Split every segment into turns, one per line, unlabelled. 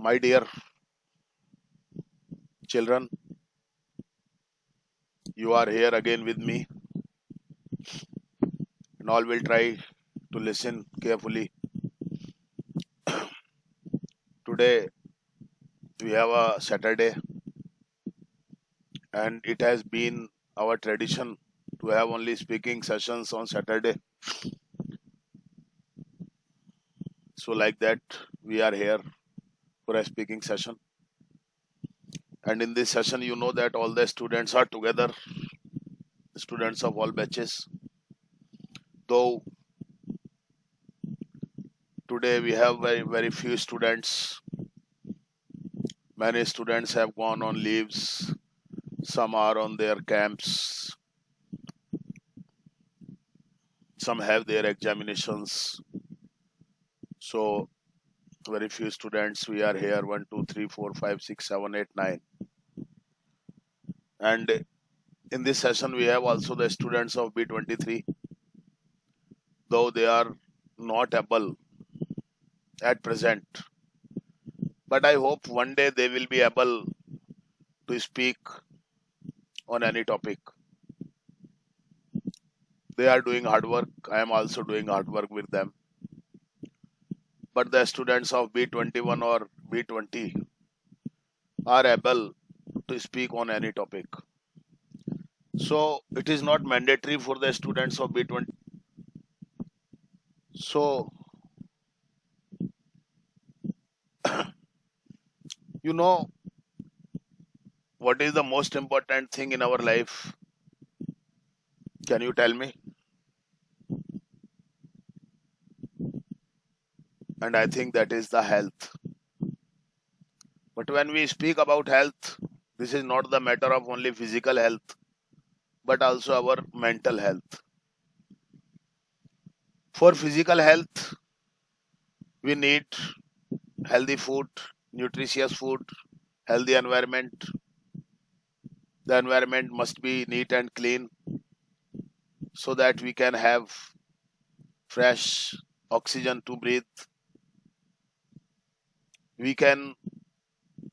My dear children, you are here again with me, and all will try to listen carefully. Today we have a Saturday, and it has been our tradition to have only speaking sessions on Saturday. So, like that, we are here for a speaking session. And in this session, you know that all the students are together, students of all batches. Though today we have very few students, many students have gone on leaves, some are on their camps, some have their examinations. So very few students we are here, 1 2 3 4 5 6 7 8 9. And in this session we have also the students of B23, though they are not able at present, but I hope one day they will be able to speak on any topic. They are doing hard work, I am also doing hard work with them, but the students of B21 or B20 are able to speak on any topic. So it is not mandatory for the students of B20. So, you know, what is the most important thing in our life? Can you tell me? And I think that is the health. But when we speak about health, this is not the matter of only physical health, but also our mental health. For physical health, we need healthy food, nutritious food, healthy environment. The environment must be neat and clean so that we can have fresh oxygen to breathe. We can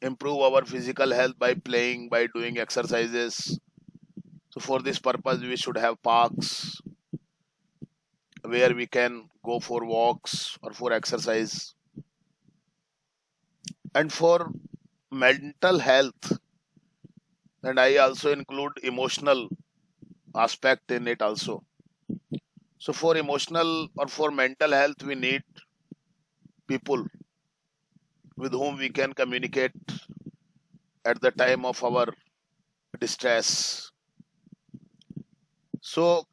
improve our physical health by playing, by doing exercises. So for this purpose, we should have parks where we can go for walks or for exercise. And for mental health, and I also include emotional aspect in it also. So for emotional or for mental health, we need people with whom we can communicate at the time of our distress. So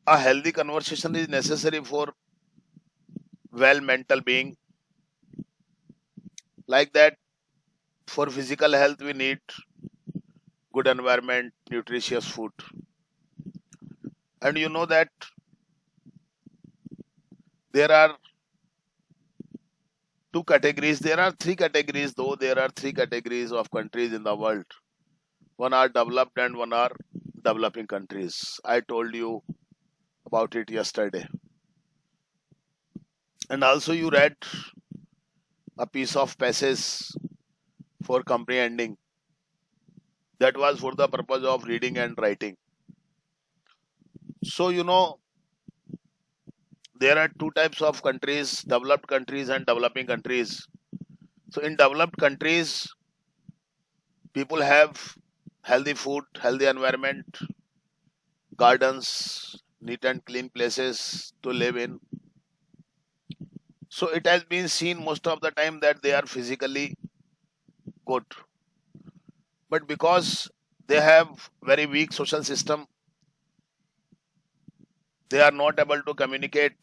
a healthy conversation is necessary for well mental being. Like that, for physical health, we need good environment, nutritious food. And you know that there are two categories, there are three categories, though there are three categories of countries in the world. One are developed and one are developing countries. I told you about it yesterday. And also you read a piece of passage for comprehending. That was for the purpose of reading and writing. So, you know, there are two types of countries, developed countries and developing countries. So in developed countries, people have healthy food, healthy environment, gardens, neat and clean places to live in. So it has been seen most of the time that they are physically good. But because they have very weak social system, they are not able to communicate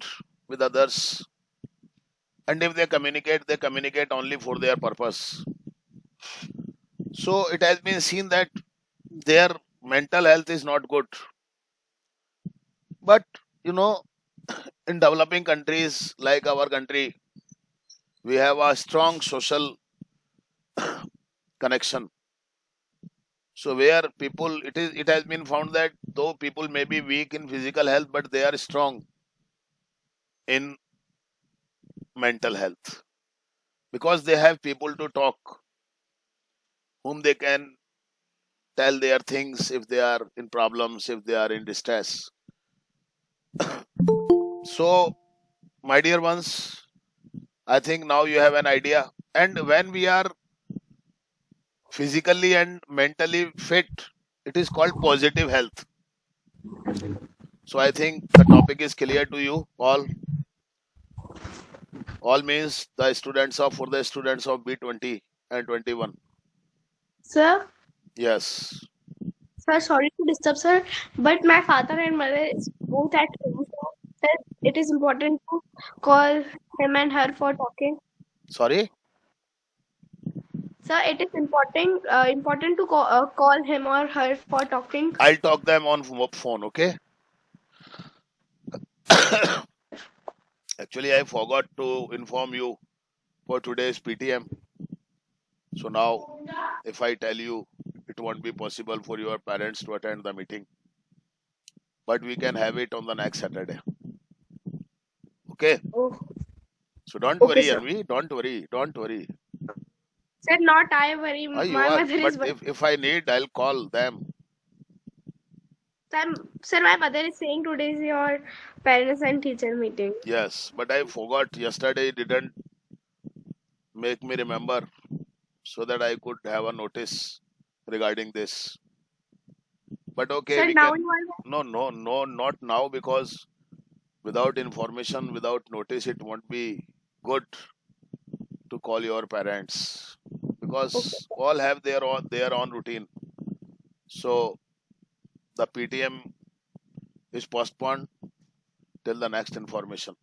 with others. And if they communicate only for their purpose. So it has been seen that their mental health is not good. But you know, in developing countries like our country, we have a strong social connection. So where people, it has been found that though people may be weak in physical health, but they are strong in mental health. because they have people to talk, whom they can tell their things if they are in problems, if they are in distress. So, my dear ones, I think now you have an idea. And when we are physically and mentally fit, it is called positive health. So, I think the topic is clear to you all. All means the students of for the students of B20 and 21.
Sir,
Yes.
sorry to disturb, sir, but my father and mother is both at home. So, sir, it is important to call him and her for talking.
Sorry.
Sir, it is important to call him or her for talking.
I'll talk them on phone. Okay. Actually, I forgot to inform you for today's PTM. So now, if I tell you, it won't be possible for your parents to attend the meeting, but we can have it on the next Saturday. Okay.
Oh,
So don't
okay,
worry,
sir.
Anvi. Don't worry. Don't worry.
Sir, not I worry.
You
My
are.
mother
But
is worried.
if I need, I'll call them.
Sir, my mother is saying today is your parents and teacher meeting.
Yes. But I forgot yesterday. Didn't make me remember so that I could have a notice regarding this. But okay,
Sir,
we
now
can.
you are.
No, not now, because without information, without notice, it won't be good to call your parents,
Okay.
because all have their own routine. So the PTM is postponed till the next information.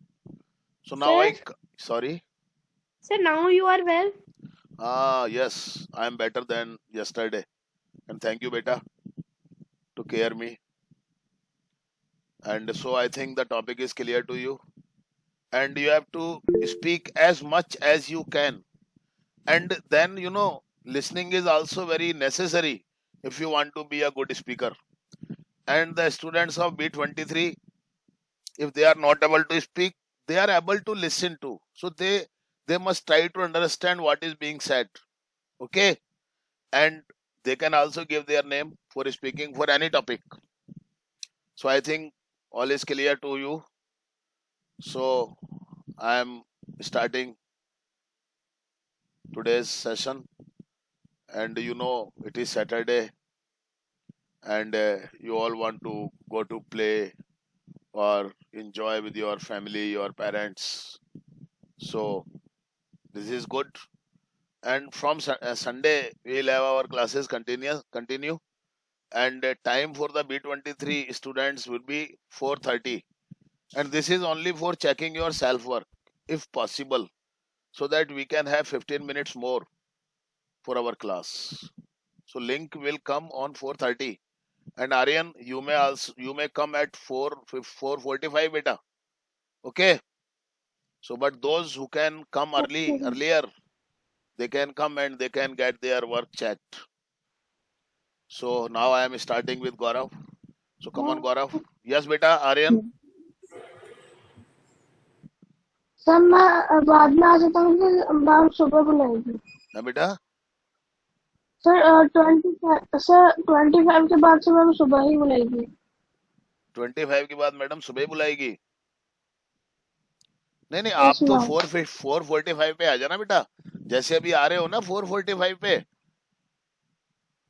So now
Sir,
sorry.
sir, now you are well.
Yes, I am better than yesterday, and thank you, beta, to care me. And so I think the topic is clear to you, and you have to speak as much as you can. And then, listening is also very necessary if you want to be a good speaker. And the students of B23, if they are not able to speak, they are able to listen to. So they must try to understand what is being said. Okay. And they can also give their name for speaking for any topic. So I think all is clear to you. So I am starting today's session, and it is Saturday, and you all want to go to play or enjoy with your family, your parents. So this is good. And from Sunday, we'll have our classes continue. And time for the B23 students will be 4:30. And this is only for checking your self work, if possible, so that we can have 15 minutes more for our class. So link will come on 4:30. And Aryan, you may come at 4:45 beta. Okay. So but those who can come earlier, they can come and they can get their work checked. So now I am starting with Gaurav. So come on, Gaurav. Yes, beta, Aryan.
Sir मैं बाद में आ जाता हूँ फिर ma'am सुबह बुलाएगी
ना बेटा.
Sir 25 के बाद से मैम सुबह ही बुलाएगी
25 के बाद मैडम सुबह बुलाएगी. नहीं नहीं, आप
यस
तो
मैम
4:45 पे आ जाना बेटा. जैसे अभी आ रहे हो ना 4:45 पे,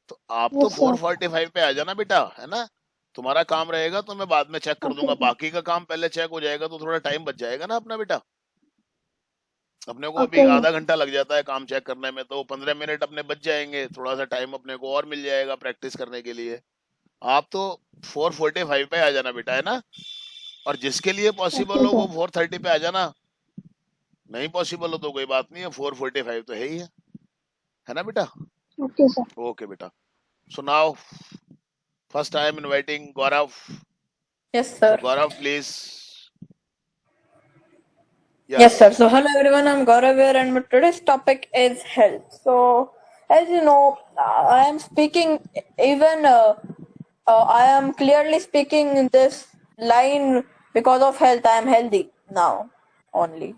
तो आप तो
यस सर
4:45 पे आ जाना बेटा, है ना. तुम्हारा काम रहेगा तो मैं बाद में चेक कर दूंगा.
ओके
बाकी का काम पहले चेक हो जाएगा तो थोड़ा टाइम बच जाएगा ना अपना बेटा. अपने को अभी
ओके
आधा घंटा लग जाता है काम चेक करने में, तो 15 मिनट अपने बच जाएंगे. थोड़ा सा टाइम अपने को और मिल जाएगा प्रैक्टिस करने के लिए. आप तो 4:45 पे आ जाना बेटा, है ना. और जिसके लिए पॉसिबल
ओके
हो वो
सर
4:30 पे आ जाना. नहीं पॉसिबल हो तो कोई बात नहीं है, 4:45 तो है ही है ना बेटा.
ओके सर
ओके बेटा. So now first I am inviting Gaurav.
Yes, sir.
Gaurav please.
Yes, sir. So, hello everyone. I'm Gaurav here, and today's topic is health. So, as you know, I am speaking. Even I am clearly speaking in this line because of health. I am healthy now only.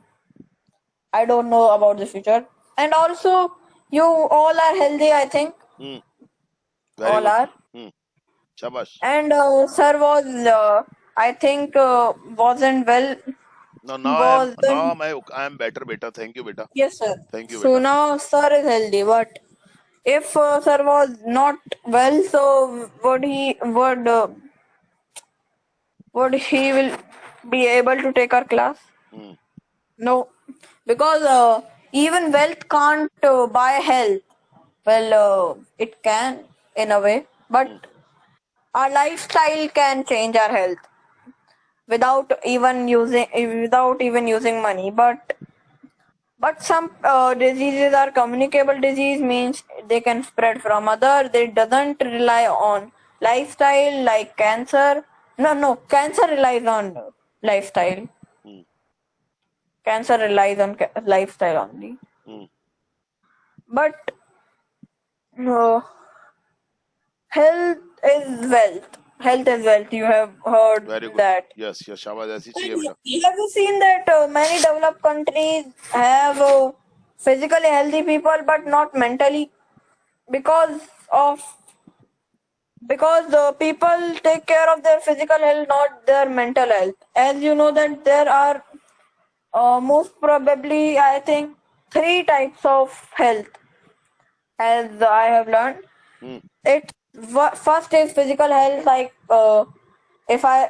I don't know about the future. And also, you all are healthy, I think.
Hmm. Very
All
good.
are.
Shabash.
And sir was, I think, wasn't well.
No,
Wasn't.
I am better, beta. Thank you, beta.
Yes, sir.
Thank you,
So
beta.
now sir is healthy. But if sir was not well, so would he will be able to take our class?
Hmm.
No, because even wealth can't buy health. Well, it can in a way, but
Hmm.
our lifestyle can change our health without even using money. But some diseases are communicable disease, means they can spread from other. They doesn't rely on lifestyle like cancer. No, cancer relies on lifestyle.
Hmm.
Cancer relies on lifestyle only.
Hmm.
But uh, health is wealth. Health is wealth. You have heard
Very good.
that.
Yes, yes, Shabash. ऐसी चाहिए
And
बेटा.
have you seen that many developed countries have physically healthy people but not mentally, because of because the people take care of their physical health, not their mental health. As you know that there are most probably, I think, three types of health, as I have learned.
Hmm.
First is physical health, like if I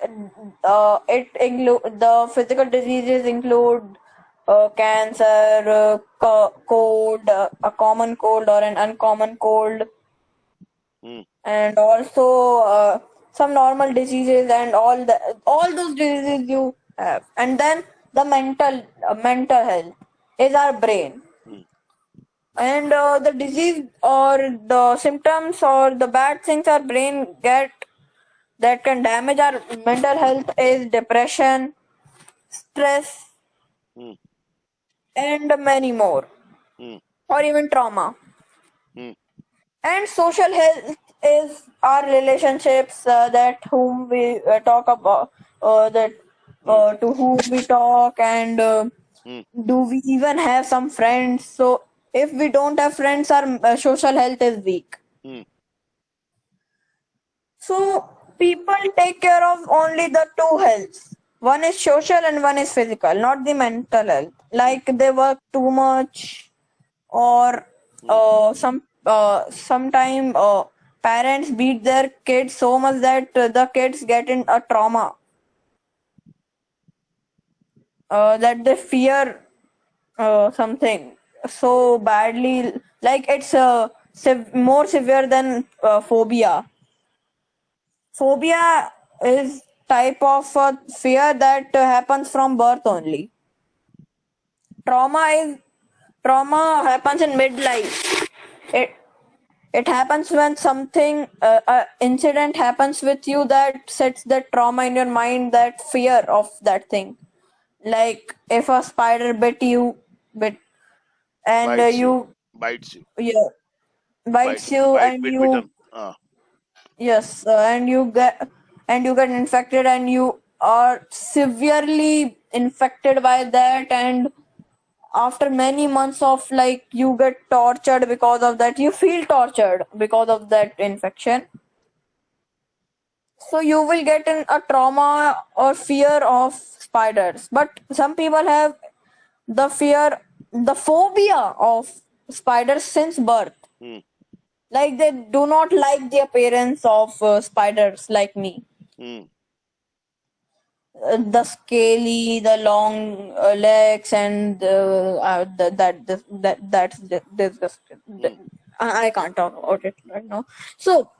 it include the physical diseases include cancer, cold, a common cold or an uncommon cold,
Hmm.
and also some normal diseases and all those diseases you have. And then the mental health is our brain.
Hmm.
And the disease or the symptoms or the bad things our brain get that can damage our mental health is depression, stress,
Hmm.
and many more,
Hmm.
or even trauma.
Hmm.
And social health is our relationships, that whom we talk about, that
Hmm.
to whom we talk, and
Hmm.
do we even have some friends? So if we don't have friends, our social health is weak.
Hmm.
So people take care of only the two healths. One is social and one is physical, not the mental health. Like they work too much, or
Hmm.
sometime parents beat their kids so much that the kids get in a trauma, that they fear something so badly, like it's more severe than phobia. Phobia is type of fear that happens from birth only. Trauma is trauma happens in midlife. It it happens when something incident happens with you that sets that trauma in your mind, that fear of that thing. Like if a spider bit and
Bites you.
you
Bites you.
yeah, bites you
Bite.
and
Bit.
you
Bitten. Ah.
yes, and you get infected and you are severely infected by that, and after many months of like you get tortured because of that, you feel tortured because of that infection, so you will get in a trauma or fear of spiders. But some people have the phobia of spiders since birth,
Hmm.
like they do not like the appearance of spiders like me.
Hmm.
The scaly, the long legs, and that's disgusting.
Hmm.
I can't talk about it right now. So,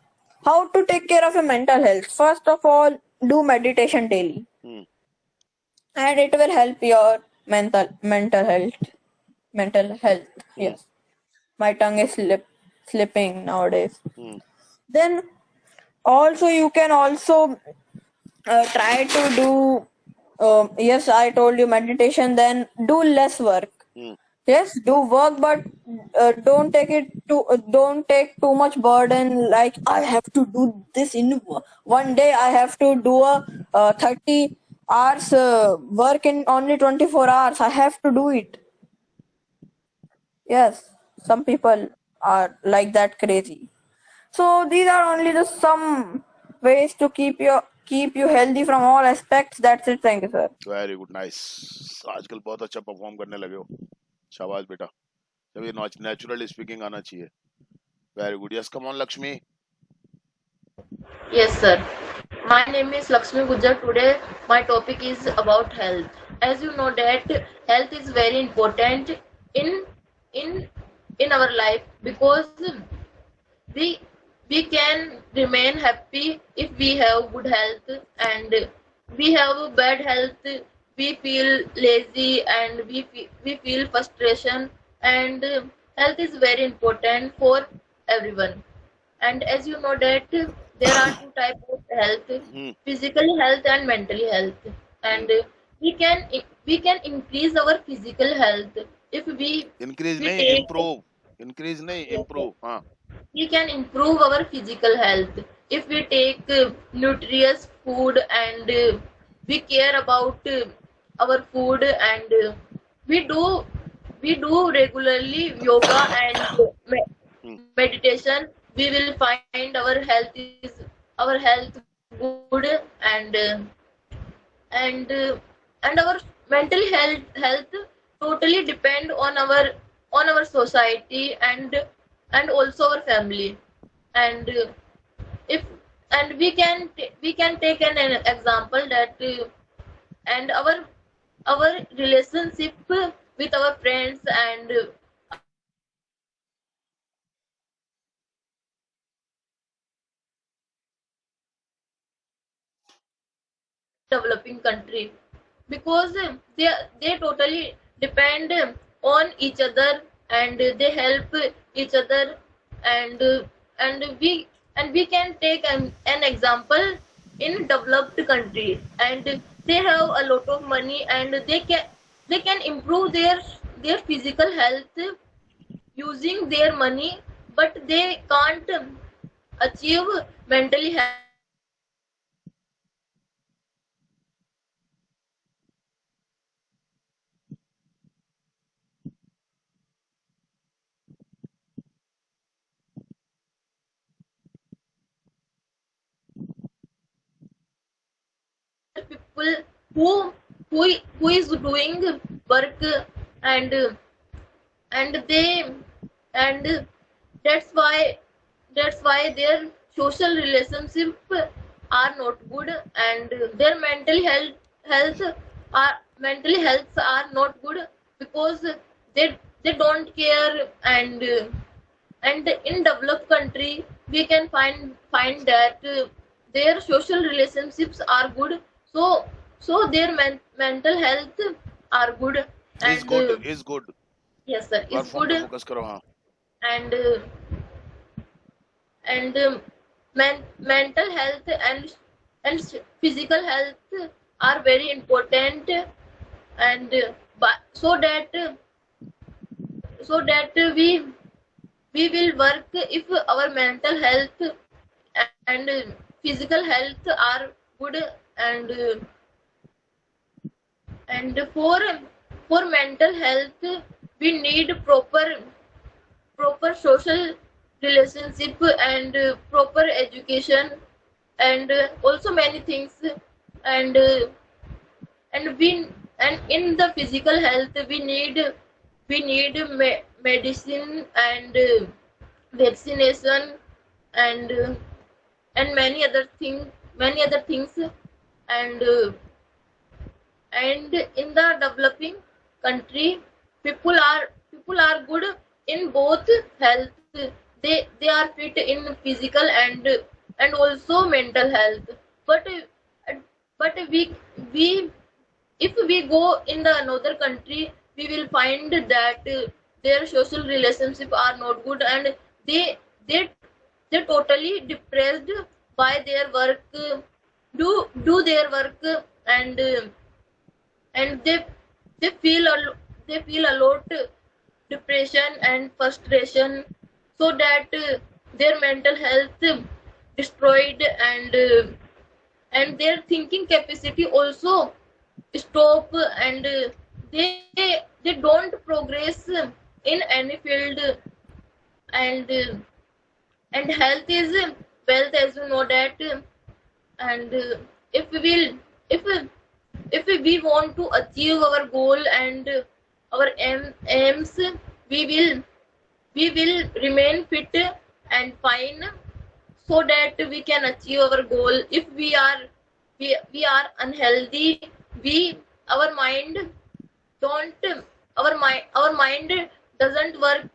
how to take care of your mental health? First of all, do meditation daily,
Hmm.
and it will help your mental health. Mental health.
Hmm.
Yes, my tongue is slipping nowadays.
Hmm.
Then also you can also try to do yes, I told you meditation. Then do less work.
Hmm.
Yes, do work, but don't take too much burden, like I have to do this in one day. I have to do a 30 hours work in only 24 hours. I have to do it. Yes, some people are like that crazy. So these are only the some ways to keep you healthy from all aspects. That's it. Thank you, sir.
Very good, nice. आजकल बहुत अच्छा perform करने लगे हो, शाबाश बेटा। जब ये नेचुरली स्पीकिंग आना चाहिए। Very good, yes, come on Lakshmi.
Yes, sir. My name is Lakshmi Gujjar. Today, my topic is about health. As you know that health is very important in in in our life because we we can remain happy if we have good health, and we have bad health, we feel lazy, and we feel frustration, and health is very important for everyone. And as you know that there are two types of health:
hmm,
physical health and mental health. And we can increase our physical health if
increase
we
नहीं,
take.
Improve. Increase नहीं,
Yes, sir.
Improve, हाँ।
We can improve our physical health if we take nutritious food, and we care about our food, and we do regularly yoga and
hmm,
meditation. We will find our health good, and and our mental health totally depend on our society, and also our family. And if and we can take an example that and our relationship with our friends, and our relationship with our family are very important in developing country, because they totally depend on each other, and they help each other. And and we can take an example in developed country, and they have a lot of money, and they can improve their physical health using their money, but they can't achieve mentally health using their money. And there are people who who is doing work, and and they and that's why their social relationship are not good, and their health mental health are not good, because they don't care. And in developed country we can find that their social relationships are good, so their mental health are good.
Is
And
good, is good.
yes, sir, is
platform
good.
पे focus करो, हाँ।
And and mental health and physical health are very important. And but we will work if our mental health and physical health are good. And for mental health we need proper social relationship, and proper education, and also many things. And and we and in the physical health we need medicine, and vaccination, and and many other things. And and in the developing country people are good in both health. They are fit in physical and also mental health. But we if we go in the another country, we will find that their social relationship are not good, and they they totally depressed by their work, do their work. And and they feel a lot depression and frustration, so that their mental health destroyed. And their thinking capacity also stop, and they don't progress in any field, and and health is wealth, as you know that. And if we will if we want to achieve our goal and our aims, we will remain fit and fine, so that we can achieve our goal. If we are unhealthy, we our mind don't our mind doesn't work,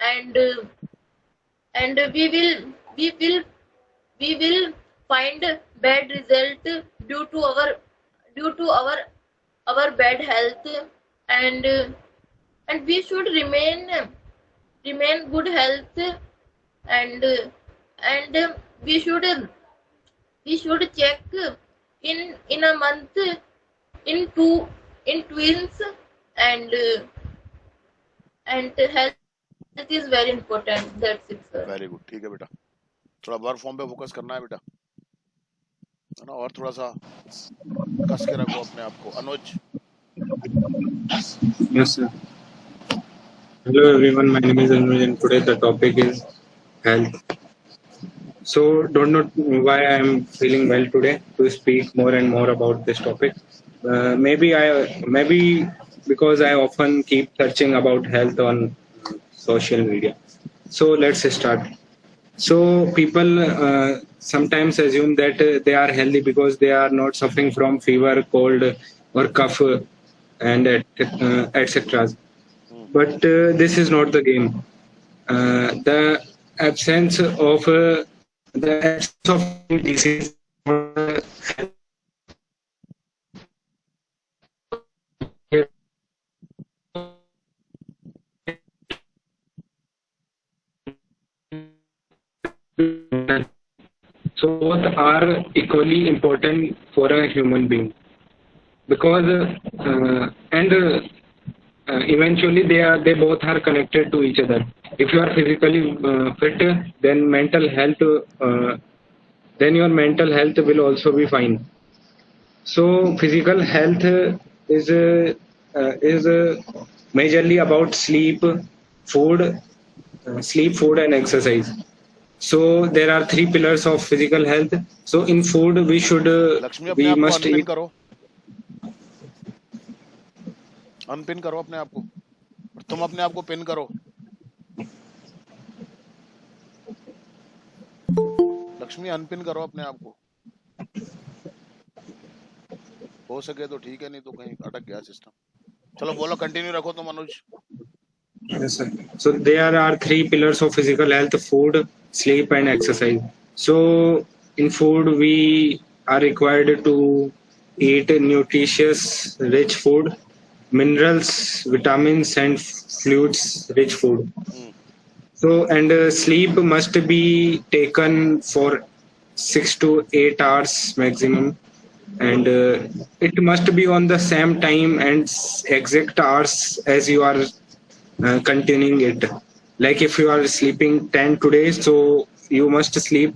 and we will find bad result due to our bad health. And we should remain good health, and we should check in a month, in twins, and health is very important. That's it, sir.
Very good, ठीक है बेटा, थोड़ा work form पे focus करना है बेटा, है ना, और थोड़ा सा कस के रखो अपने आप को। अनुज।
Yes, sir. Hello everyone, my name is Anuj and today the topic is health. So don't know why I am feeling well today to speak more and more about this topic. Maybe because I often keep searching about health on social media. So let's start. So people sometimes assume that they are healthy because they are not suffering from fever, cold, or cough, and etc. But this is not the game. The absence of disease so both are equally important for a human being, because eventually they both are connected to each other. If you are physically fit, then then your mental health will also be fine. So physical health is majorly about sleep, food, and exercise. So there are 3 pillars of physical health. So in food we should
Lakshmi, अपने
we
आप को
must
unpin
eat.
करो, unpin करो अपने आप को, और तुम अपने आप को पिन करो। लक्ष्मी, अनपिन करो अपने आप को, हो सके तो ठीक है, नहीं तो कहीं अटक गया सिस्टम। चलो बोलो, कंटिन्यू रखो तुम अनुज।
Yes, sir. So there are 3 pillars of physical health: food, sleep, and exercise. So in food we are required to eat nutritious, rich food, minerals, vitamins, and fluids rich food. So and sleep must be taken for 6 to 8 hours maximum, and it must be on the same time and exact hours as you are continuing it. Like if you are sleeping 10 today, so you must sleep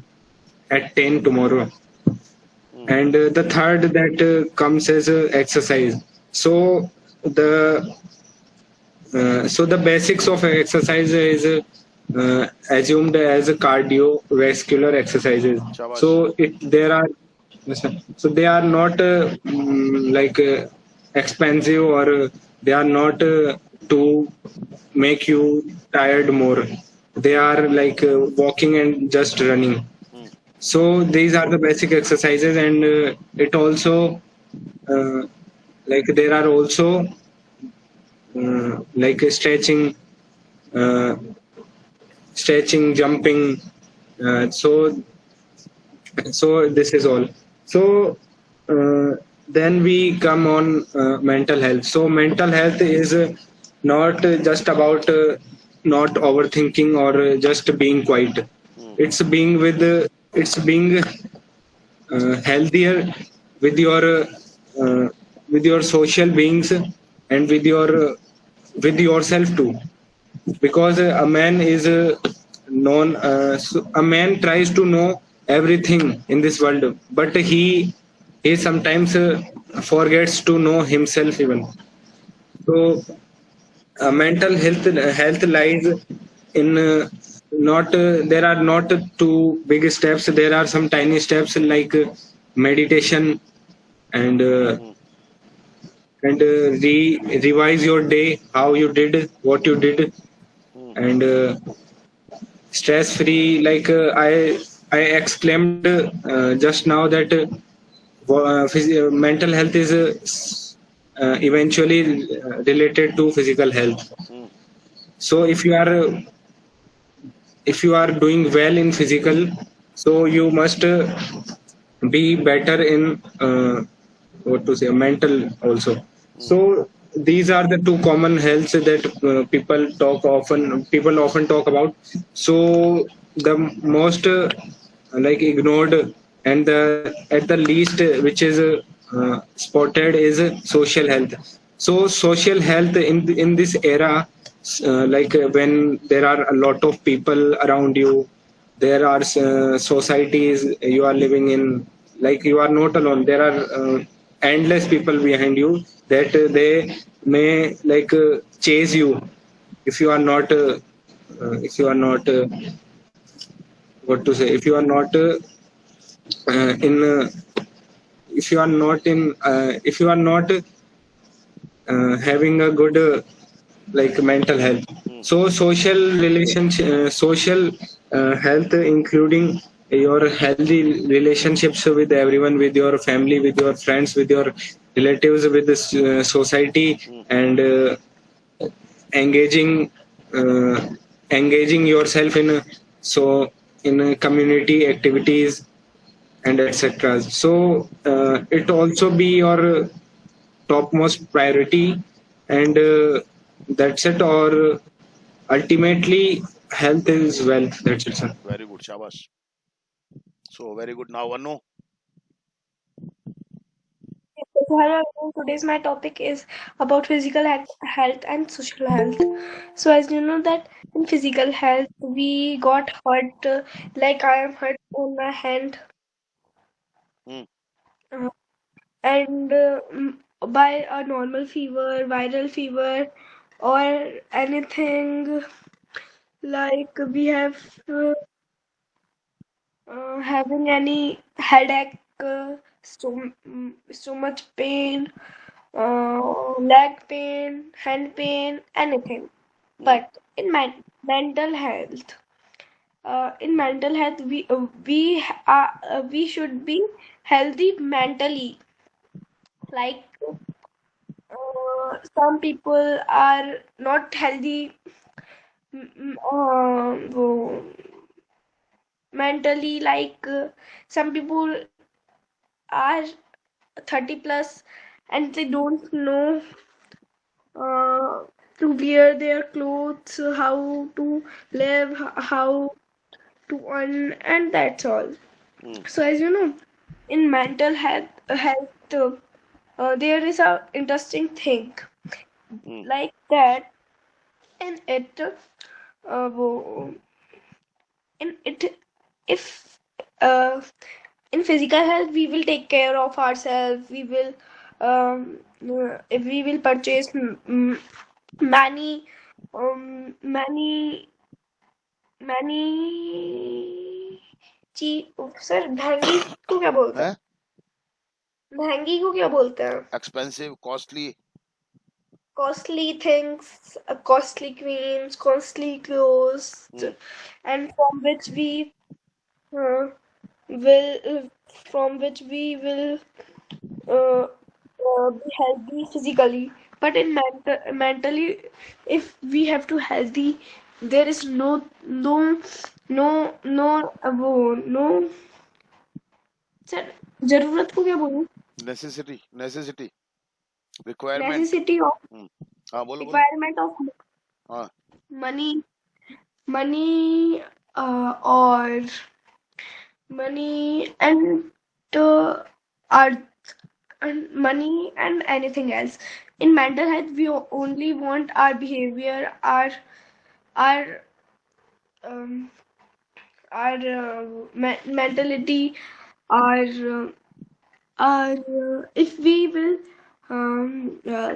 at 10 tomorrow. And the third that comes as exercise. So the basics of exercise is assumed as cardiovascular exercises.
शाबाश।
So they are not expensive, or they are not to make you tired more. They are like walking and just running. So these are the basic exercises, and it also there are also stretching, jumping. So this is all. So then we come on mental health. So mental health is not just about not overthinking or just being quiet. It's being healthier with your social beings and with yourself too. Because a man is a man tries to know everything in this world, but he sometimes forgets to know himself even. So mental health lies in not there are not two big steps. There are some tiny steps like meditation and
mm,
revise your day, how you did, what you did,
mm,
and stress free. Like I exclaimed just now that mental health is eventually related to physical health.
mm,
So if you are doing well in physical, so you must be better in what to say mental also.
mm,
So these are the two common healths that people often talk about. So the most like ignored and the at the least which is spotted is social health. So social health in this era, like when there are a lot of people around you, there are societies you are living in, like you are not alone, there are endless people behind you that they may like chase you if you are not what to say, if you are not in if you are not in if you are not having a good like mental health.
mm,
So social relationship social health including your healthy relationships with everyone, with your family, with your friends, with your relatives, with the society,
mm,
and engaging uh, engaging yourself in so in community activities and etc. So it also be your topmost priority, and that's it. Or ultimately, health is wealth. That's it, sir.
very good, shabash. So very good. Now, Anu.
So hello everyone. Today's my topic is about physical health and social health. So as you know that in physical health we got hurt, like I am hurt on my hand,
Mm,
uh, and by a normal fever, viral fever, or anything, like we have having any headache, so much pain, leg pain, hand pain, anything.
mm,
But in mental health, we should be healthy mentally. Like some people are not healthy mentally. Like some people are 30 plus and they don't know uh, to wear their clothes, how to live, how to earn, and that's all.
mm,
So as you know, in mental health, there is a interesting thing
mm,
like that. In it, wo- in it, if uh, in physical health we will take care of ourselves. We will if we will purchase many many चीज sir महंगी को क्या बोलते हैं
eh?
महंगी को क्या बोलते हैं
Expensive, costly.
costly things, costly creams, costly clothes,
Mm,
and uh, will from which we will uh, be healthy physically. But in mentally, if we have to healthy, there is no sir जरूरत को क्या बोलूं
necessity, requirement.
necessity of
Mm. हाँ बोलो बोलो.
requirement of
हाँ.
money money or money and earth and money and anything else. In mental health we only want our behavior, our um, mentality, our if we will um, uh,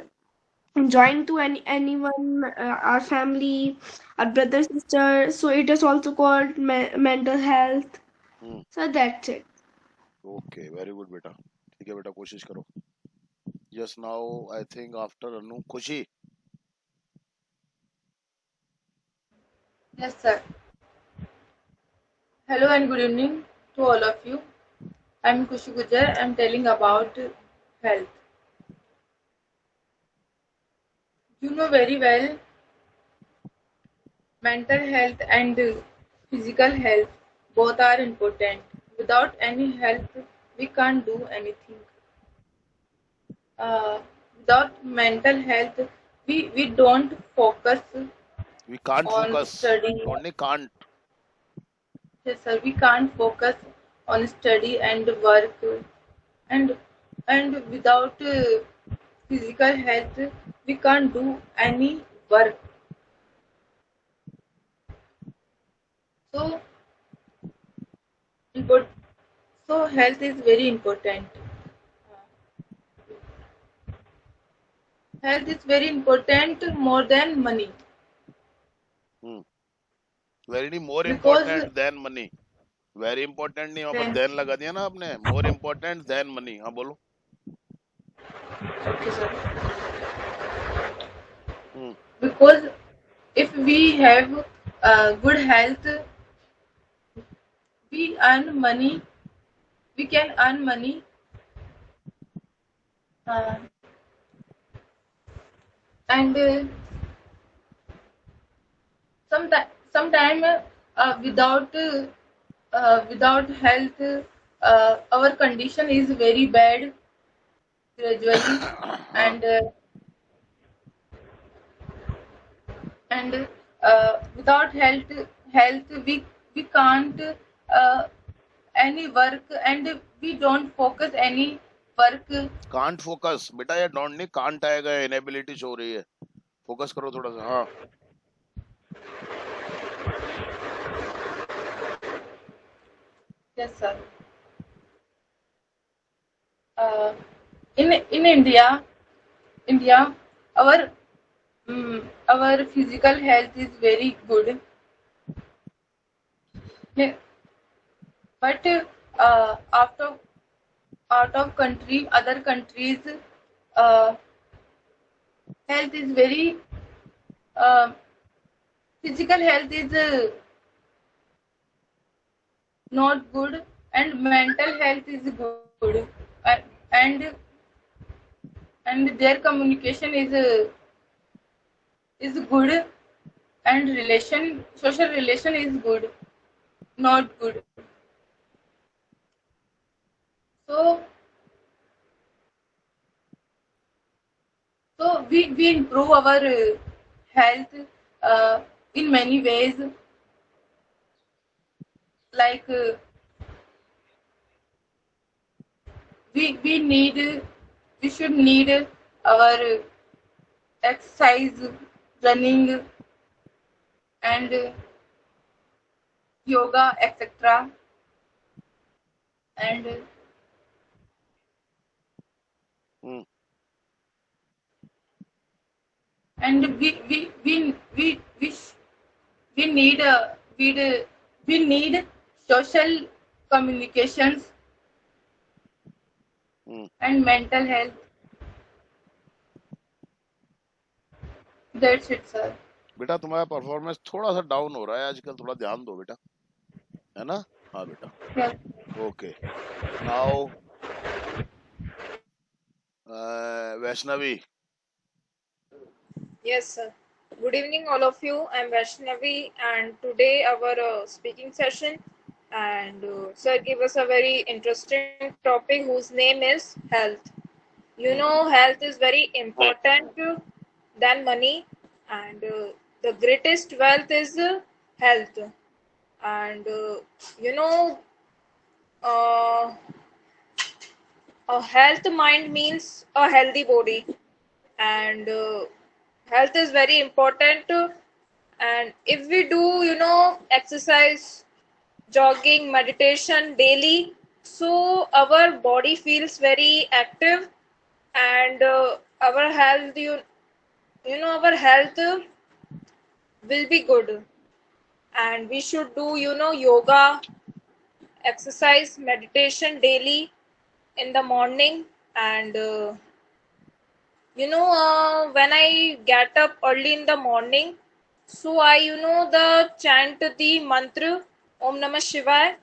join to anyone, our family, our brother, sister. So it is also called mental health.
Hmm.
So that's it.
Okay, very good बेटा. ठीक है बेटा, कोशिश करो. Just now, I think after Anu, Khushi.
Yes, sir. Hello and good evening to all of you. I'm Kushi Gujar. I'm telling about health. You know very well, mental health and physical health both are important. Without any health, we can't do anything. Without mental health, we don't focus
We can't
on
focus.
study.
Only can't.
Yes, sir. We can't focus on study and work, and without physical health, we can't do any work. So, import, so health is very important. Health is very important more than money
Hmm. Very more
because
important than money. Very important नहीं, वहाँ पर
then
then लगा दिया ना आपने. More important than money. हाँ बोलो.
okay, sir.
Hmm.
Because if we have good health, we earn money. We can earn money. Uh, and sometime without health, our condition is very bad gradually,
हाँ.
and without health we can't uh, any work, and we don't focus any work.
Can't focus. बेटा ये don't नहीं, can't आएगा. Inability show हो रही है. Focus करो थोड़ा सा. हाँ.
Yes, sir. uh, in India, our our physical health is very good. Yeah, but out of country, other countries, uh, health is very uh, physical health is not good, and mental health is good. Uh, and their communication is good, and social relation is good, not good. So we improve our health uh, in many ways, like we need we should need our exercise, running, and yoga, etc. And
Hmm.
we we need we need social communications
Hmm.
and mental health. That's it, sir.
बेटा तुम्हारा performance थोड़ा सा down हो रहा है आजकल. थोड़ा ध्यान दो बेटा. है ना. हाँ बेटा.
Yes.
Okay. Now, Vaishnavi.
Yes, sir. Good evening, all of you. I'm Vaishnavi, and today our speaking session. And sir gave us a very interesting topic whose name is health. You
Hmm.
know, health is very important than money, and the greatest wealth is health. And you know, uh, a health mind means a healthy body, and health is very important. And if we do, exercise, jogging, meditation daily, so our body feels very active, and our health,
our health will be good, and we should do yoga, exercise, meditation daily in the morning. And when I get up early in the morning, so I the chant the mantra Om Namah Shivaya.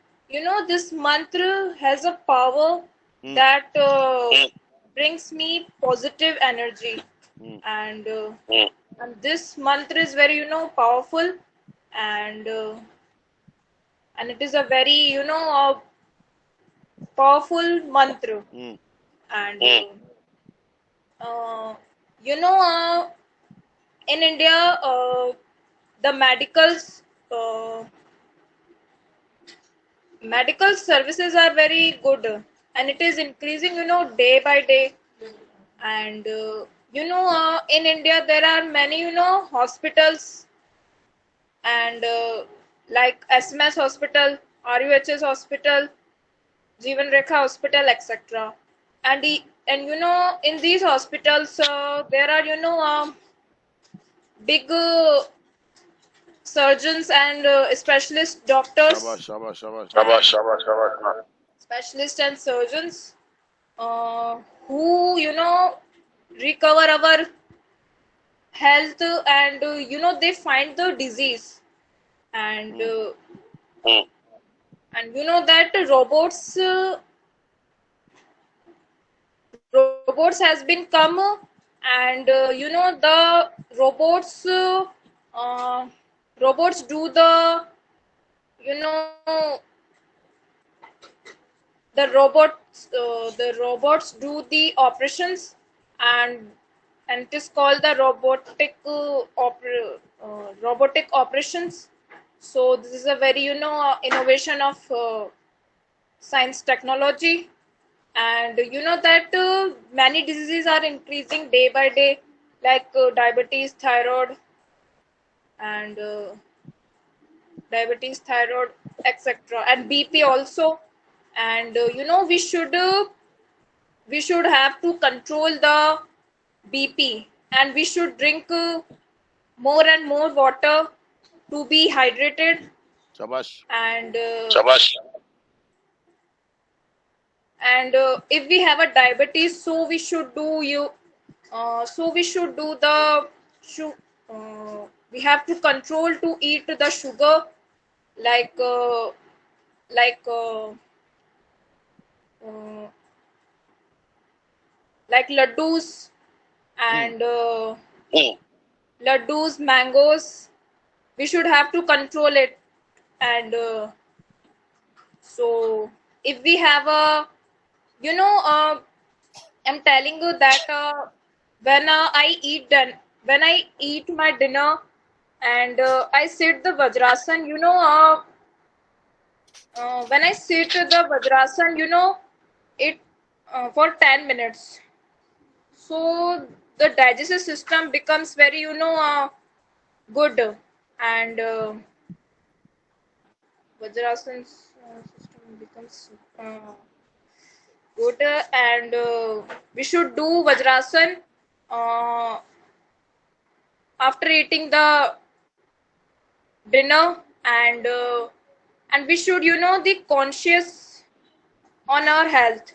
This mantra has a power
Hmm.
that brings me positive energy.
Hmm.
And this mantra is very powerful, and it is a very powerful mantra.
Hmm.
And uh, you know in India, the uh, medical services are very good, and it is increasing day by day. And in India there are many hospitals, and like SMS hospital, RUHS hospital, Jeevan Rekha hospital, etc. And in these hospitals there are big surgeons and specialist doctors,
Shabash, shabash, shabash.
specialists and surgeons who recover our health, and they find the disease. And that robots has been come, and the robots uh, robots do you know the robots do the operations, and it is called the robotic operations. So this is a very innovation of science technology. And that many diseases are increasing day by day, like diabetes, and thyroid, etc., and BP also. And we should have to control the BP, and we should drink more and more water to be hydrated.
Shabash.
And if we have a diabetes, so we should do the we have to control to eat the sugar, like uh, like uh, uh, like laddus,
Hmm.
and laddus, mangoes. We should have to control it. And so if we have a you know I'm telling you that when when I eat my dinner, and I sit the Vajrasan, when I sit the Vajrasan, it for 10 minutes. So the digestive system becomes very, good. And Vajrasan's system becomes good. And we should do Vajrasan uh, after eating the dinner. And we should the conscious on our health,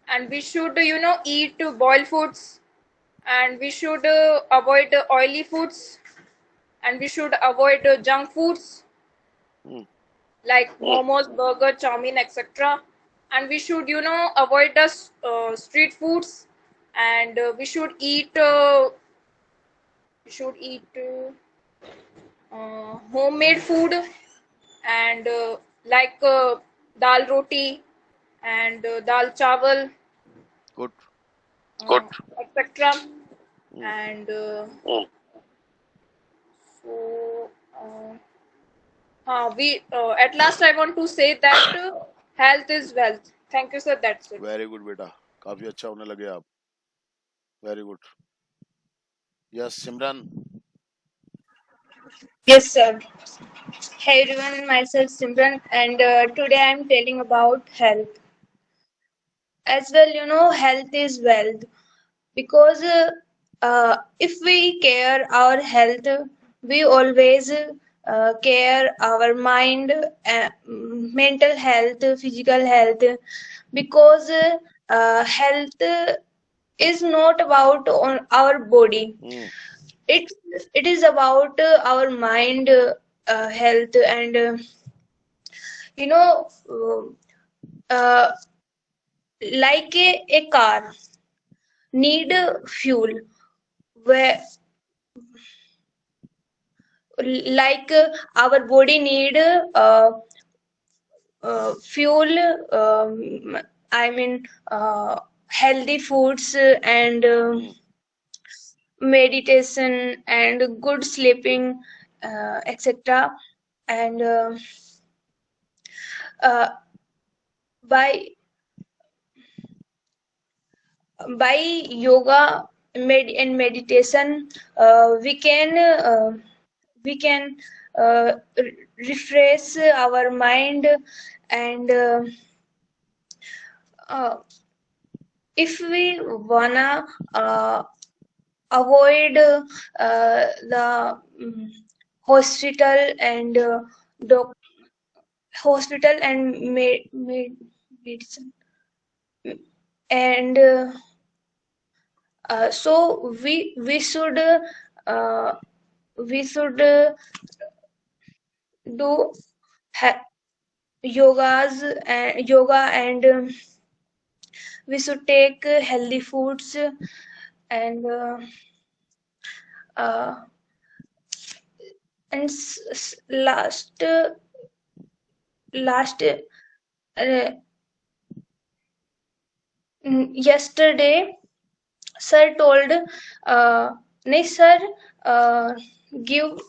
and we should eat boiled foods, and we should avoid oily foods, and we should avoid junk foods
Hmm.
like momos, burger, chow mein, etc. And we should avoid the street foods, and we should eat homemade food, and like dal roti, and dal chawal,
Good.
etc.
Hmm.
And so we at last I want to say that health is wealth. Thank you, sir. That's it.
Very good, बेटा. काफी अच्छा होने लगे आप. Very good. Yes, Simran.
Yes, sir. Hey everyone, myself Simran, and today I'm telling about health. As well, health is wealth because
if we care our health, we always care our mind, mental health, physical health, because health is not about on our body.
Mm.
it it is about our mind health. And you know uh, like a car need fuel, where like our body need fuel, I mean healthy foods and
Mm.
meditation and good sleeping, etc. And uh, by by yoga and meditation, we can refresh our mind. And uh, if we wanna avoid the hospital and doc- hospital and medicine, and so uh, we should do yoga, and we should take healthy foods. And uh, and last yesterday sir told, nahi sir, uh, give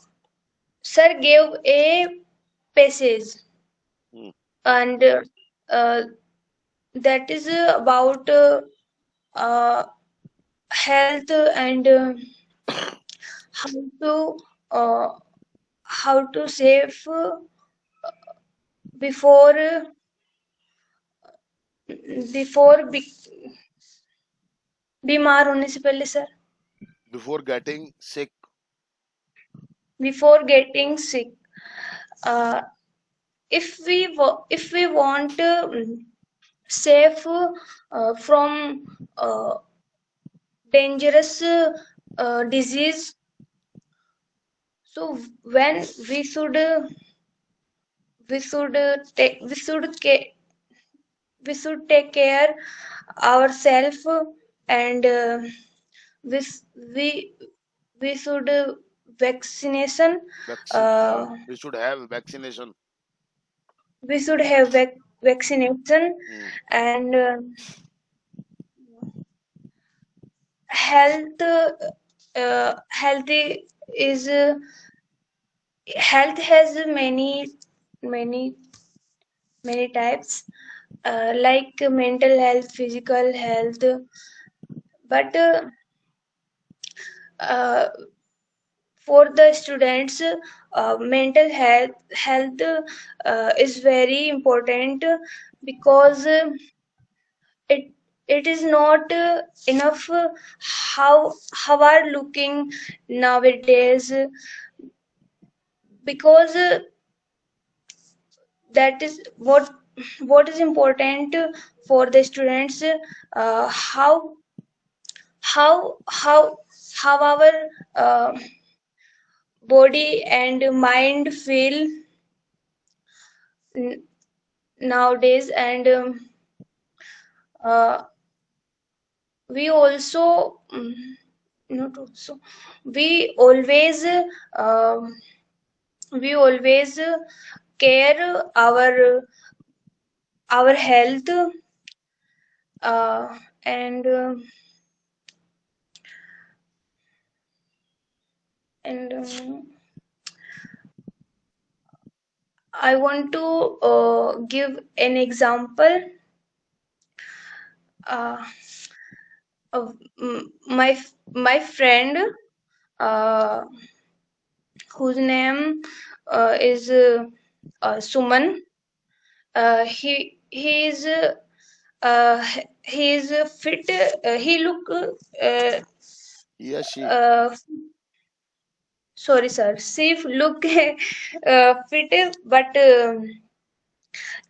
sir gave a passage,
Mm.
and uh, that is about health, and how to uh, how to save before before बीमार होने से पहले sir,
Before getting sick.
before getting sick. uh, if we want safe from dangerous disease, so when we should take we should take care ourselves. And we we we should vaccination, uh,
We should have vaccination.
we should have vaccination.
Mm.
And health healthy is health has many many types, like mental health, physical health. But uh, for the students, mental health is very important, because it it is not enough how are looking nowadays, because that is what is important for the students, how how how our uh, body and mind feel n- nowadays. And uh, we also not also we always we always care our health, and and I want to give an example. uh, of my friend, uh, whose name is Suman. He is he is fit. He look
He or she.
Sorry, sir. She look fit, but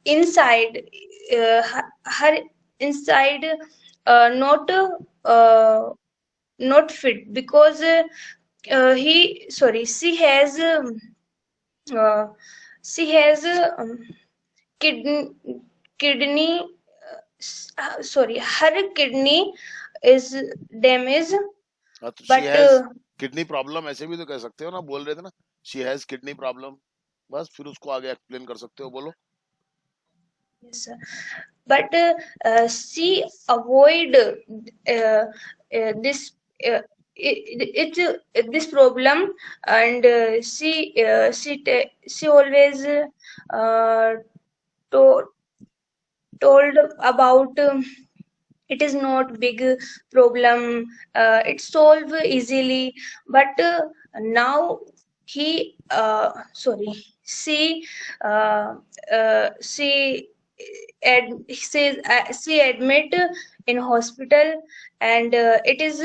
inside, her inside, not fit because she has uh, kidney kidney sorry, her kidney is damaged,
हाँ तो she
but
has kidney problem ऐसे भी तो कह सकते हो ना, बोल रहे थे ना she has kidney problem, बस फिर उसको आगे एक्सप्लेन कर सकते हो, बोलो.
yes, sir. But she avoid this this problem, and she always to, told about it is not big problem, it's solved easily, but now he she she she admit in hospital, and it is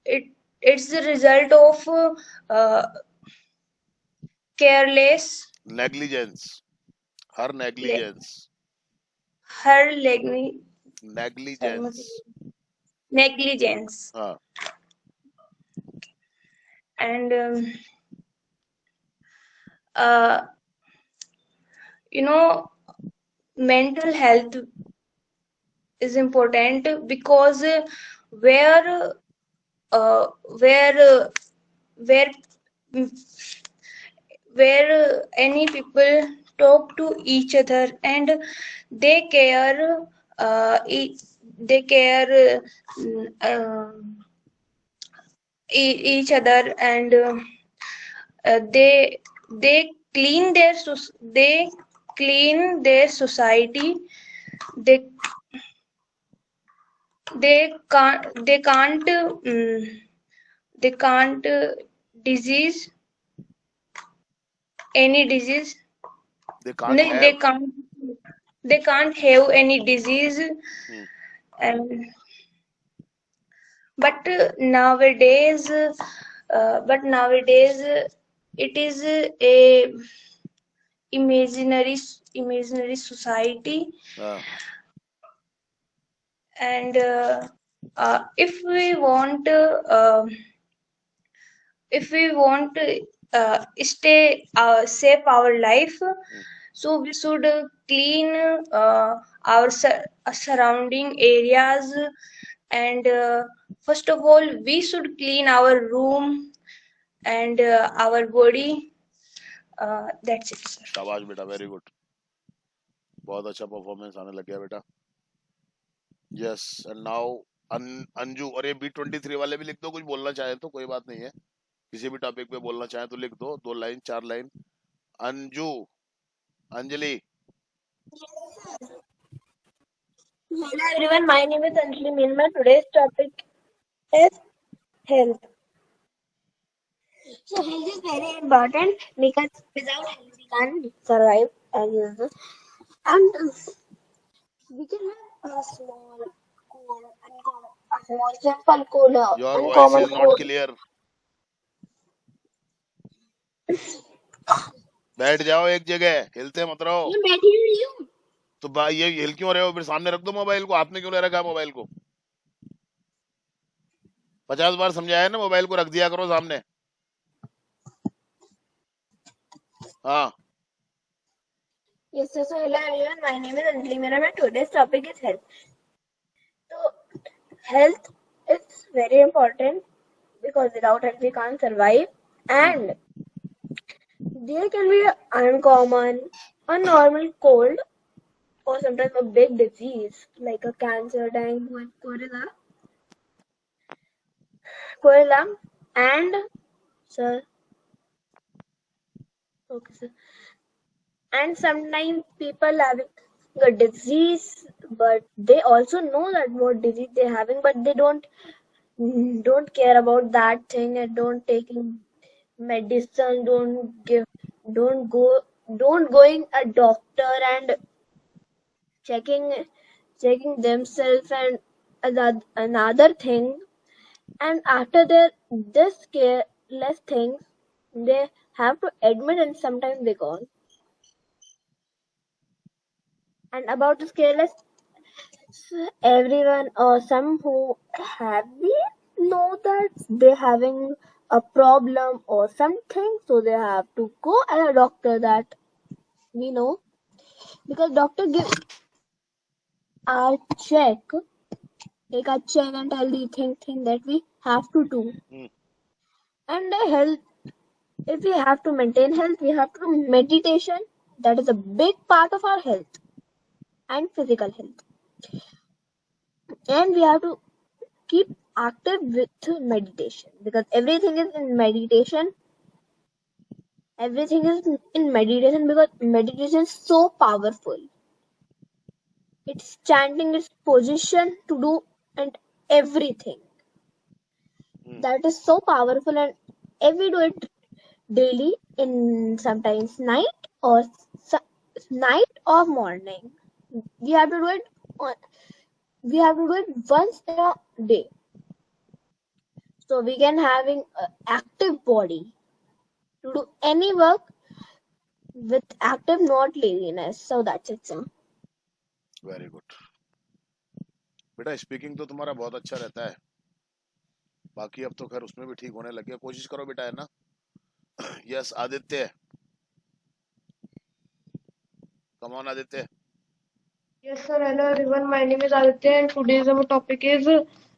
it it's the result of careless
Negligence. Her negligence.
her
Negligence.
negligence,
हाँ.
and uh, you know, mental health is important because where uh, where uh, where any people talk to each other and they care they care each other, and they clean their they clean their society, they they can't disease any disease.
They can't
No,
have.
they can't have any disease.
Hmm.
And but nowadays it is a imaginary society,
हाँ.
and if we want to stay save our life, so we should clean our surrounding areas, and first of all we should clean our room and our body. That's it, sir.
शाबाश बेटा, very good. बहुत अच्छा performance आने लग गया बेटा. Yes, and now Anju. और ये B23 वाले भी लिख दो, कुछ बोलना चाहे तो, कोई बात नहीं है. किसी भी टॉपिक पे बोलना चाहे तो लिख दो, 2 line 4 line. Anju, Anjali.
Hello everyone, my name is Anjali Meenma. Today's topic is health. So health is very important because without health we can't survive as usual. And we can have a small cold, a small simple cold,
your voice
uncommon
is not
cold.
Clear. बैठ जाओ एक जगह, हिलते मत रहो.
मैं बैठी हुई हूँ.
तो भाई ये हिल क्यों रहे हो? फिर सामने रख दो मोबाइल को. आपने क्यों ले रखा है मोबाइल को? 50 बार समझाया ना, मोबाइल को रख दिया करो सामने. हाँ.
Yes, so hello everyone, my name is Anjali Meenma. Today's topic is health. So health is very important because without health we can't survive, and there can be an uncommon, a normal cold, or sometimes a big disease like a cancer, dengue, cholera, and sir, okay, sir. And sometimes people having a disease, but they also know that what disease they're having, but they don't care about that thing and don't taking medicine, don't going a doctor and checking themselves. And another thing and after this careless things, they have to admit, and sometimes they can't. And about this careless, everyone or some who have we know that they're having a problem or something, so they have to go at a doctor, that we know, because doctor give our check, take a check and tell the thing that we have to do.
Hmm.
And the health, if we have to maintain health, we have to do meditation. That is a big part of our health and physical health. And we have to keep active with meditation, because everything is in meditation. Everything is in meditation, because meditation is so powerful. It's chanting its position to do and everything. That is so powerful, and if we do it daily, in sometimes night or morning, we have to do it once in a day, so we can having an active body to do any work with active, not laziness. So that's it, sir.
Very good बेटा, speaking तो तुम्हारा बहुत अच्छा रहता है, बाकी अब तो खैर उसमें भी ठीक होने लग गया, कोशिश करो बेटा, है ना? Yes Aditya, come on Aditya.
Yes, sir. Hello, everyone. My name is Aditya, and today's our topic is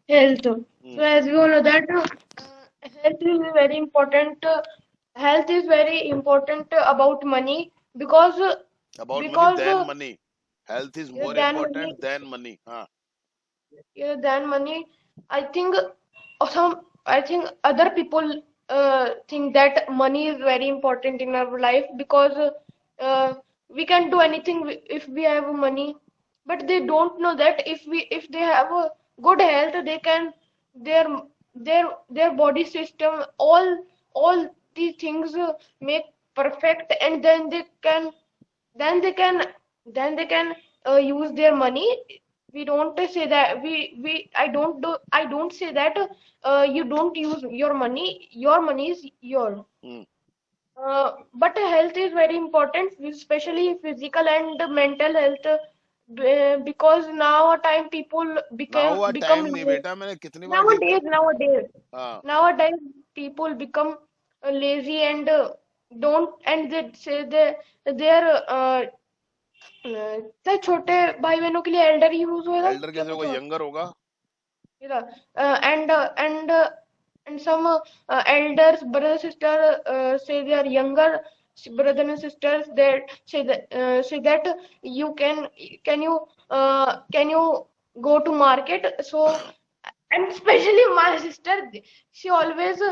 health. So, as we all know that health is very important. Health is very important about money, because
About money
because
than money. Health is more
than
important
money,
than money. हाँ.
than money. I think I think other people think that money is very important in our life, because we can do anything if we have money, but they don't know that if they have a good health, they can their their body system, all these things make perfect, and then they can then they can use their money. We don't say that we I don't say that you don't use your money is your. But health is very important, especially physical and mental health, because now a time people
Now a
become
time नहीं बेटा, मैंने कितनी बार ठीक
nowadays
कर.
nowadays
हाँ.
nowadays people become lazy, and don't, and they say they're चाहे छोटे भाई बहनों के लिए एल्डर यूज होएगा,
एल्डर
क्या
कैसे होगा?
पता.
यंगर होगा.
And some elders, brother sister, say they are younger brother and sisters, that say that you can you go to market. So, and especially my sister, she always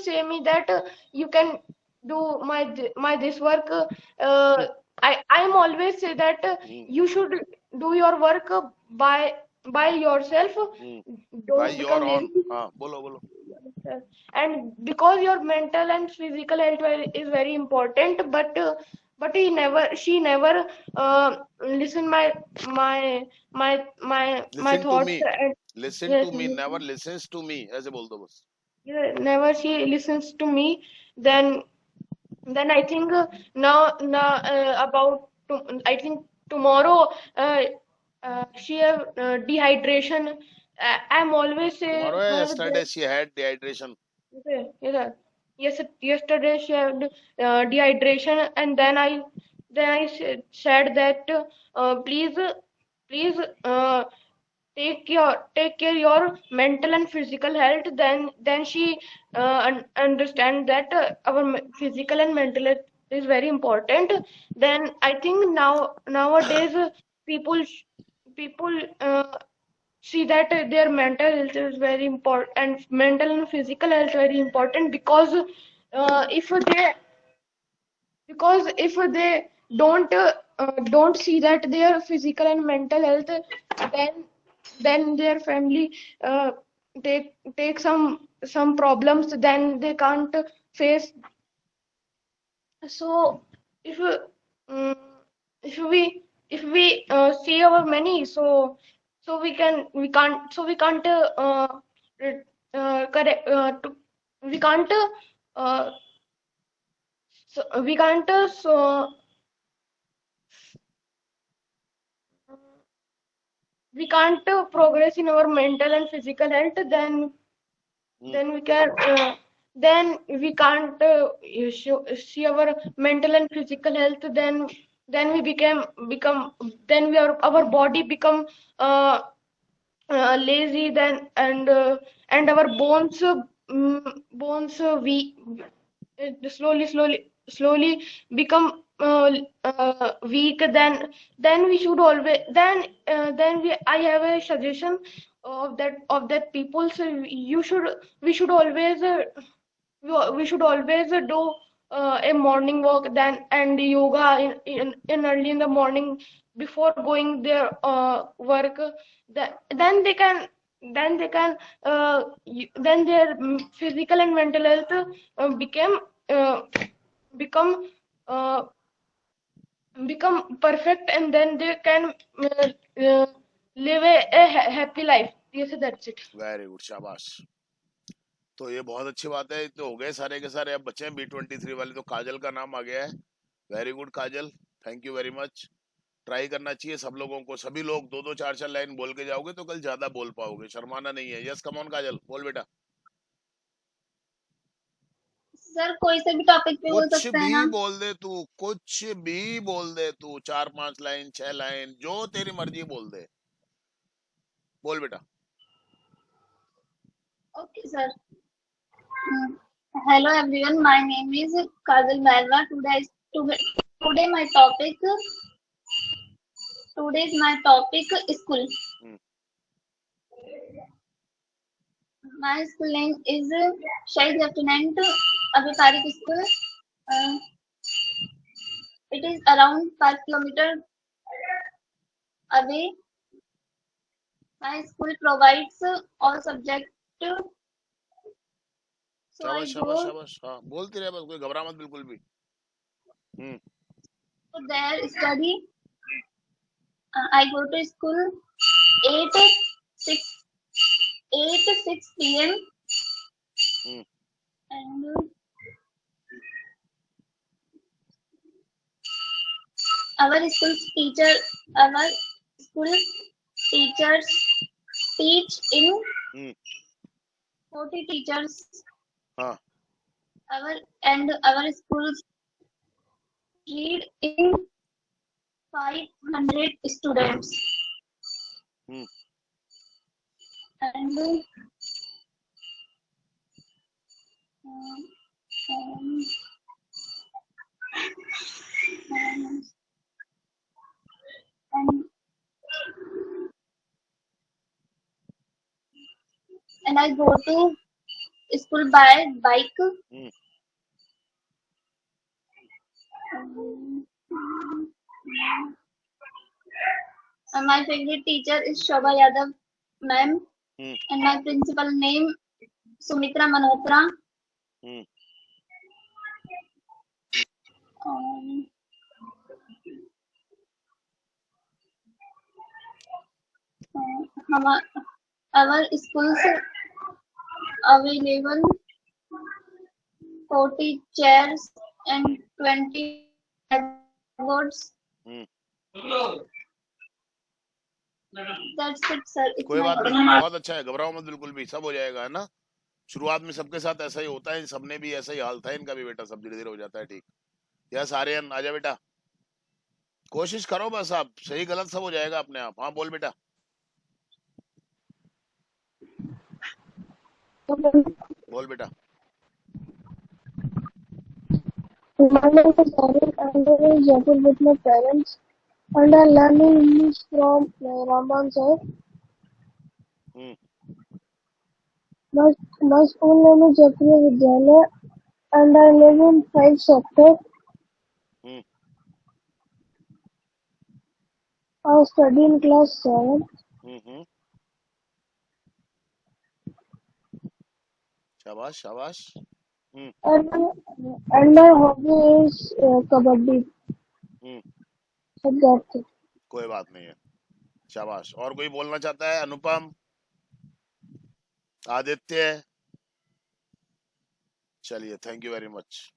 say me that you can do my this work. I'm always say that you should do your work by yourself.
By
Don't
your
become
own.
lazy.
हाँ, बोलो बोलो.
And because your mental and physical health is very important, but she never listen my
Listen to
thoughts.
me.
And
Listen
yes,
to me. Never listens to me. ऐसे बोल दो बस.
never she listens to me. Then I think now about I think tomorrow she have dehydration. I'm always say
Tomorrow or
her
yesterday
that
she had dehydration.
yes, yesterday she had dehydration, and then I said that please take care your mental and physical health. Then she understand that our physical and mental health is very important. Then I think nowadays people see that their mental health is very important, and mental and physical health very important, if they if they don't see that their physical and mental health, then their family take some problems, then they can't face. So if um, if we see our money, so so we can't correct we can't so we can't so we can't progress in our mental and physical health, then we can then we can't see our mental and physical health, then we become then our body become uh, lazy, then and our bones we slowly become weak, then we should always then I have a suggestion of that people, so we should always we should always do a morning walk, then and yoga in early in the morning before going their work. Then they can then their physical and mental health uh, become uh, become perfect, and then they can live a happy life. Yes, that's it.
Very good, शाबाश। तो ये बहुत अच्छी बात है। तो हो गए सारे के सारे, अब बच्चे हैं B23 वाले। तो काजल का नाम आ गया है। Very good Kajal, thank you very much. Try करना चाहिए सब लोगों को, सभी लोग 2-2 4-4 लाइन बोल के जाओगे तो कल ज्यादा बोल पाओगे, शर्माना नहीं है। यस कम ऑन काजल, बोल बेटा।
सर कोई से भी टॉपिक पे बोल
कुछ
सकते हैं
भी
ना?
बोल दे तू, कुछ भी बोल दे तू, 4-5 लाइन 6 लाइन, जो तेरी मर्जी बोल दे। बोल बेटा।
Okay, sir. Hello everyone, my name is Kajal Malwa. Today my topic school. My school name is Shahid Lieutenant Abu Tariq School. It is around 5 kilometers away. My school provides all subjects. So I
शाबाश शाबाश
go
शाबाश, हाँ बोलती रहे बस, कोई घबरा मत बिल्कुल भी।
there study. I go to school 8 6 p.m. and our school teachers teach in 40 teachers.
हाँ,
Our schools read in 500 students. And and I go to school by bike. My favorite teacher is Shobha Yadav ma'am, and my principal name Sumitra Malhotra. Our schools available 40 chairs and 20 boards. That's it, sir. It's
कोई
my
बात नहीं,
opinion.
बहुत अच्छा है, घबराओ मत बिल्कुल भी, सब हो जाएगा, है ना। शुरुआत में सबके साथ ऐसा ही होता है, सबने भी ऐसा ही हाल था इनका भी बेटा, सब धीरे धीरे हो जाता है ठीक। यस आर्यन आजा बेटा, कोशिश करो बस, आप सही गलत सब हो जाएगा अपने आप। हाँ बोल बेटा। बोल बेटा।
My name is Arun and I live in Jaipur with my parents, and I learn English from Raman sir. My school name is Jaipur Vidyalaya, and I live in 5 sector. I study in class 7.
शाबाश शाबाश।
And my hobby is kabaddi. So that's it.
कोई बात नहीं है, शाबाश। और कोई बोलना चाहता है? अनुपम, आदित्य? चलिए, थैंक यू वेरी मच।